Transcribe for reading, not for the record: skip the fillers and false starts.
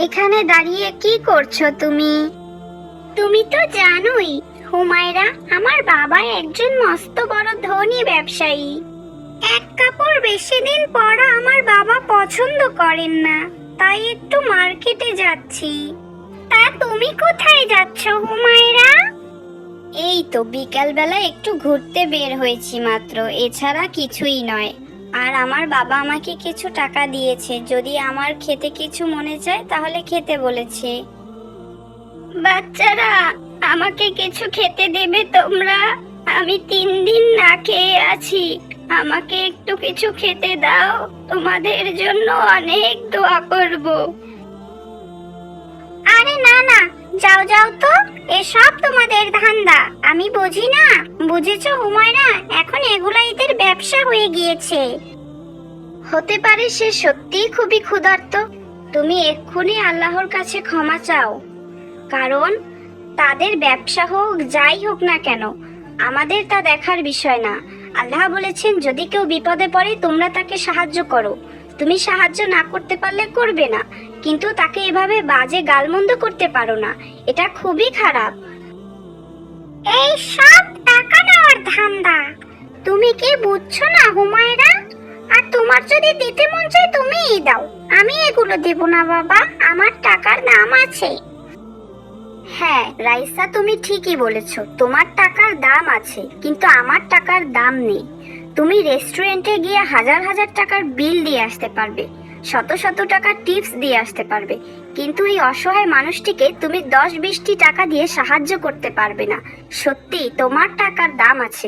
এখানে দাঁড়িয়ে কি করছো তুমি? তুমি তো জানোই হুমায়রা, আমার বাবা একজন মস্ত বড় ধনী ব্যবসায়ী। এক কাপড় বেশি দিন পরা আমার বাবা পছন্দ করেন না, তাই একটু মার্কেটে যাচ্ছি। তা তুমি কোথায় যাচ্ছ হুমায়রা? এই তো বিকালবেলা একটু ঘুরতে বের হয়েছি মাত্র, এছাড়া কিছুই নয়। আর আমার বাবা আমাকে কিছু টাকা দিয়েছে, যদি আমার খেতে কিছু মনে চায় তাহলে খেতে বলেছে। বাচ্চারা, আমাকে কিছু খেতে দেবে তোমরা? আমি 3 দিন না খেয়ে আছি, আমাকে একটু কিছু খেতে দাও, তোমাদের জন্য অনেক দোয়া করব। আরে না না, যাও যাও তো, এসব তোমাদের ধান্দা আমি বুঝি না। বুঝেছো হুমায়রা, এখন এগুলা এদের ব্যবসা হয়ে গিয়েছে। হতে পারে সে সত্যিই খুবই ক্ষুধার্ত। তুমি এক্ষুনি আল্লাহর কাছে ক্ষমা চাও, কারণ তাদের ব্যবসা হোক যাই হোক না কেন, আমাদের তা দেখার বিষয় না। আল্লাহ বলেছেন যদি কেউ বিপদে পড়ে তোমরা তাকে সাহায্য করো। তুমি সাহায্য না করতে পারলে করবে না, কিন্তু তাকে এভাবে বাজে গালমন্দ করতে পারো না, এটা খুবই খারাপ। এই সব টাকা নেওয়ার ধান্দা, তুমি কি বুঝছো না হুমায়রা? আর তোমার যদি দিতে মন চায় তুমিই দাও, আমি এগুলো দেব না বাবা, আমার টাকার দাম আছে। হ্যাঁ রাইসা, তুমি ঠিকই বলেছো, তোমার টাকার দাম আছে কিন্তু আমার টাকার দাম নেই। তুমি রেস্টুরেন্টে গিয়ে হাজার হাজার টাকার বিল দিয়ে আসতে পারবে, শত শত টাকার টিপস দিয়ে আসতে পারবে, কিন্তু এই অসহায় মানুষটিকে তুমি 10-20টি টাকা দিয়ে সাহায্য করতে পারবে না। সত্যি তোমার টাকার দাম আছে।